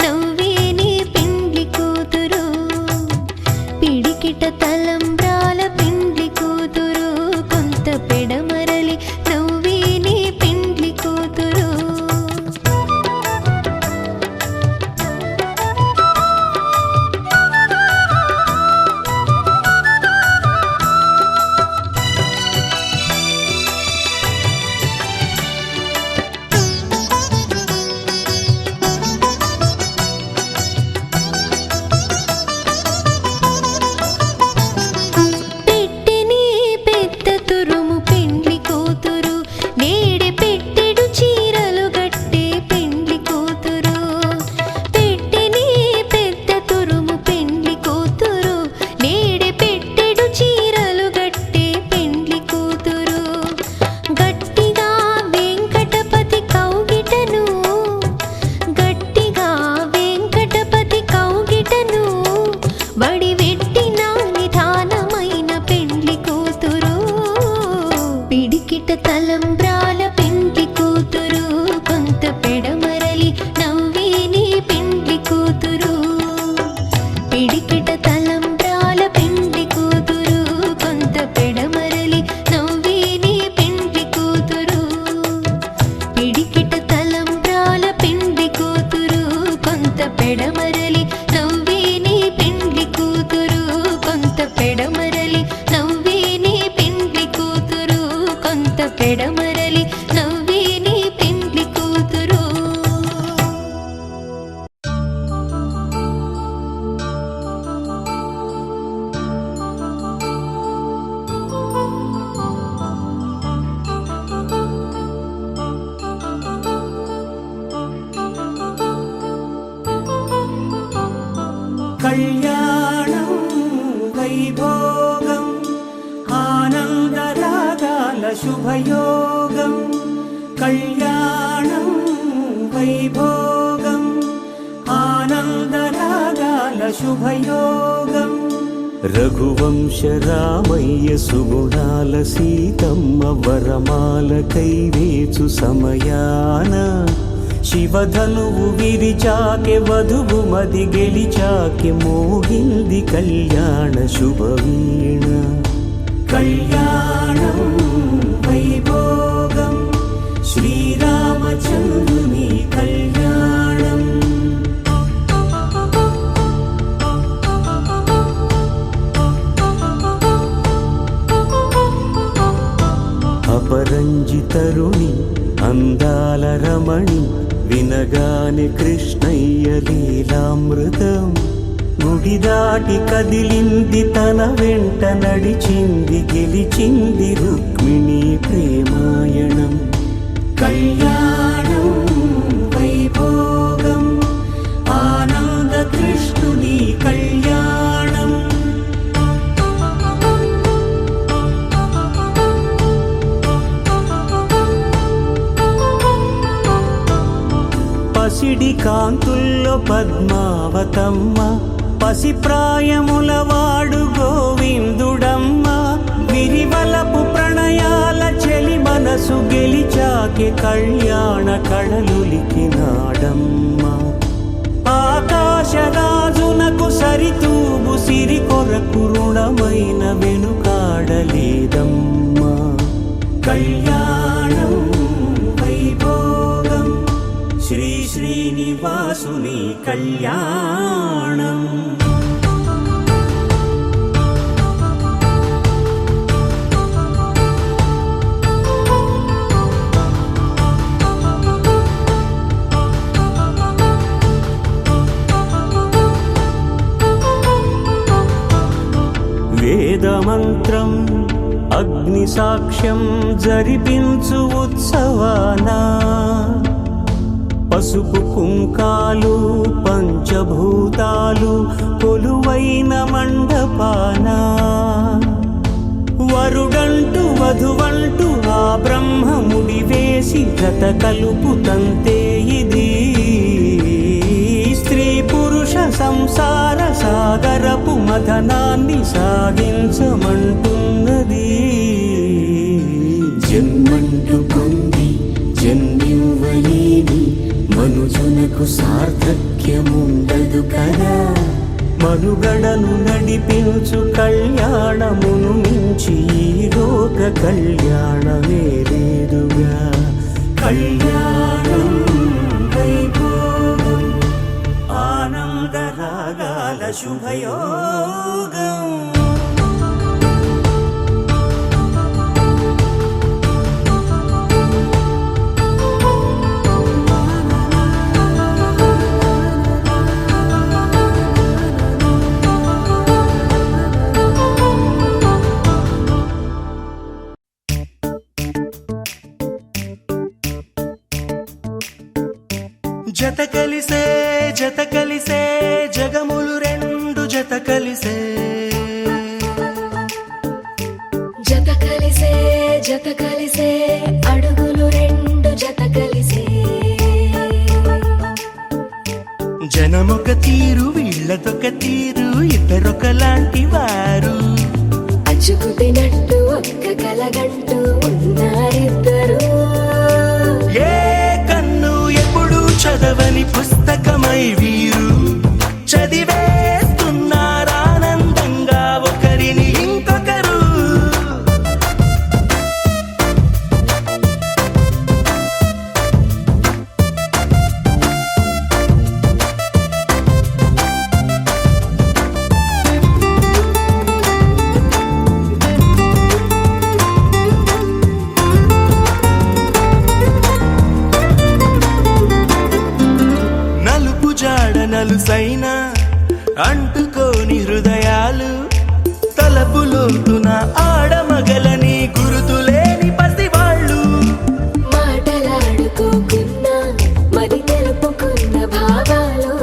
నవ్వే నీ పెండ్లి కూతురు. పిడికిట తలంబ్రాల పెండ్లి కూతురు, కొంత పెడమరలి నవ్వే నీ పెండ్లి కూతురు. తలంబ్రాల పెండ్లి కూతురు, కొంత పెడమరలి నవ్వే నీ పెండ్లి కూతురు. పిడికిట తలంబ్రాల పెండ్లి కూతురు, కొంత పెడమరలి నవ్వే నీ పెండ్లి కూతురు. పిడికిట తలంబ్రాల పెండ్లి కూతురు, కొంత పెడమరలి నవ్వే నీ పెండ్లి కూతురు. కొంత పెడమరలి నవ్వే నీ పెండ్లి కూతురు. కొంత పెడమరలి నవ్వే నీ పెండ్లి కూతురు. కళ్యాణం వైభోగం ఆనందరాగాల శుభయోగం. కళ్యాణం వైభోగం ఆనందరాగాల శుభయోగం. రఘువంశ రామయ్య సుగుణాల సీతమ్మ వరమాల కైవేచు సమయాన శివధనువు విరిచాకె వధువు మది గెలిచాకె మోగింది కళ్యాణ శుభవీణ. కళ్యాణం వైభోగం శ్రీరామచంద్రుని కళ్యాణం. అపరంజి తరుణి అందాల రమణి వినగానే కృష్ణయ్య లీలామృతం. గుడి దాటి కదిలింది తన వెంట నడిచింది గెలిచింది రుక్మిణి ప్రేమాయణం. కళ్యాణం వైభోగం ఆనంద కృష్ణుని కళ్యాణం. పసిడి కాంతుల్లో పద్మావతమ్మ, పసిప్రాయముల వాడు గోవిందుడమ్మ. విరివలపు ప్రణయాల చెలి మనసు గెలిచాకె కళ్యాణ కళలులికినాడమ్మ. ఆకాశరాజునకు సరితూగు సిరి కొరకు రుణమైన వెనుకాడలేదమ్మా. కళ్యాణం వైభోగం శ్రీ శ్రీనివాసుని కళ్యాణం. వేదమంత్రం అగ్ని సాక్ష్యం జరిపించు ఉత్సవానా, పసుపు కుంకాలు పంచభూతాలు కొలువైన మండపాన. వరుడంటూ వధువంటూ ఆ బ్రహ్మముడి వేసి జత కలుపుతంతే ఇది. స్త్రీ పురుష సంసార సాగరపు మథనాన్ని సాగించమంటున్నది. జన్మంటూ పొంది జన్మివ్వలేని మనుజునకు సార్థక్యముండదు కదా. మనుగడను నడిపించు కళ్యాణమును మించి ఈ లోక కళ్యాణమే లేదుగా. కళ్యాణం వైభోగం ఆనందరాగాల శుభయోగం. జత కలిసే జత కలిసే జగములు రెండు జత కలిసే. జత కలిసే జత కలిసే అడుగులు రెండు జత కలిసే. జనమొక తీరు వీళ్ళదొక తీరు ఇద్దరొకలాంటి వారు. అచ్చుకు తినట్టు ఒక్క కలగంటూ ఉన్నారిద్దరు. ఏ కన్ను ఎప్పుడు చదవని పుస్తకమై వీరు చదివేస్తున్నారానందంగా ఒకరిని ఇంకొకరు. నలుసైన అంటుకోని హృదయాలు తలపులోతున ఆడమగలని గురుతులేని పసివాళ్ళు. మాటలాడుకోకున్నా మరి తెలుపుకున్న భావాలు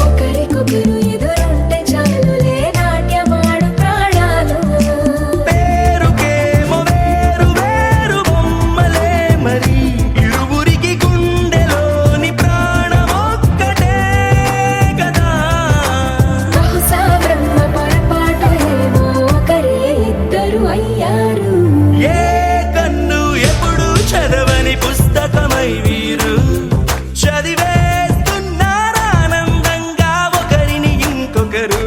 ఒకరికొకరు ఎదురుంటే చాలులే నాట్యమాడు ప్రాణాలు. పేరుకేమో వేరు వేరు బొమ్మలే మరి ఇరువురికి గుండెలోని ప్రాణమొక్కటే కదా. బహుశా బ్రహ్మ పొరపాటు ఏమో ఒకరే ఇద్దరు అయ్యారు. ఏ కన్ను ఎప్పుడు చదవని పుస్తకమై వీరు చదివేస్తున్నారానందంగా ఒకరిని ఇంకొకరు.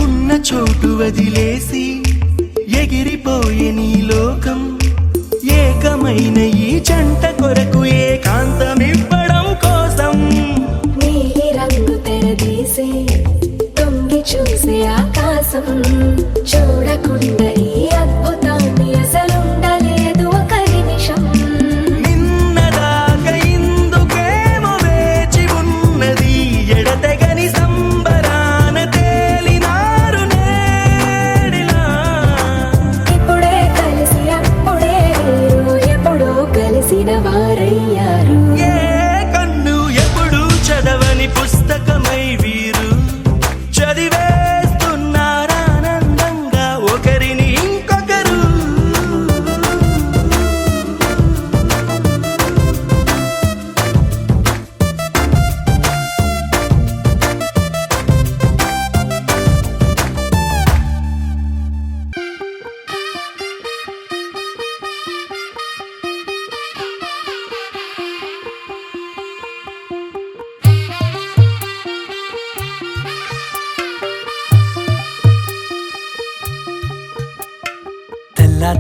ఉన్న చోటు వదిలేసి ఎగిరిపోయే నీ లోకం. ఏకమైన ఈ జంట కొరకు ఏకాంతమివ్వడం కోసం నీలి రంగు తెరదీసే తొంగి చూసే ఆకాశం. చూడకుండా ఈ అద్భుతాన్ని అసలుండలేదు ఒక నిమిషం. నిన్నదాకా ఇందుకేమో వేచి ఉన్నది ఎడతెగని సంబరాన తేలినారు నేడిలా. ఇప్పుడే కలిసి అప్పుడే వేరు ఎప్పుడో కలిసిన వారయ్యారు. ఏ కన్ను ఎప్పుడు చదవని పుస్తకమై వీరు చదివేస్తున్నారానందంగా ఒకరిని ఇంకొకరు.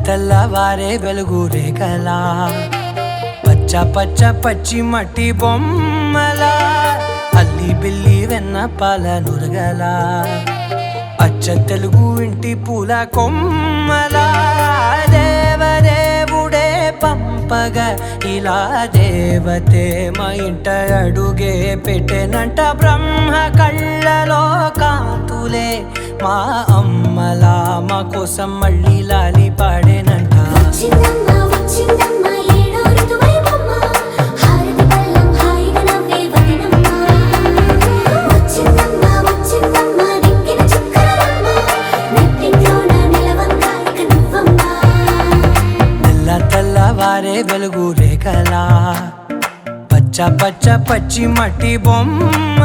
తెల్లవారే వెలుగు రేఖలా పచ్చ పచ్చ పచ్చి మట్టి బొమ్మలా అల్లి బిల్లి వెన్న పాల నురగలా అచ్చ తెలుగు ఇంటి పూల కొమ్మలా దేవదేవుడే పంప చెప్పగా ఇలా దేవతే మా ఇంట అడుగే పెట్టెనంట బ్రహ్మ కళ్ళలో కాంతులే మా అమ్మలా మా కోసం మళ్ళీ లాలి పాడేనంట వచ్చిందమ్మ వచ్చిందమ్మ ఏడో ఋతువైవమ్మ హారతి పళ్ళం హాయిగా నవ్వే వదినమ్మ వచ్చిందమ్మ వచ్చిందమ్మ దిక్కిన చుక్కలమ్మ నెట్టింట్లోన నిలవంగా ఇక నువ్వమ్మ తెల్ల తెల్లవారే వెలుగు రేఖలా పచ్చ పచ్చ పచ్చి మట్టి బొమ్మ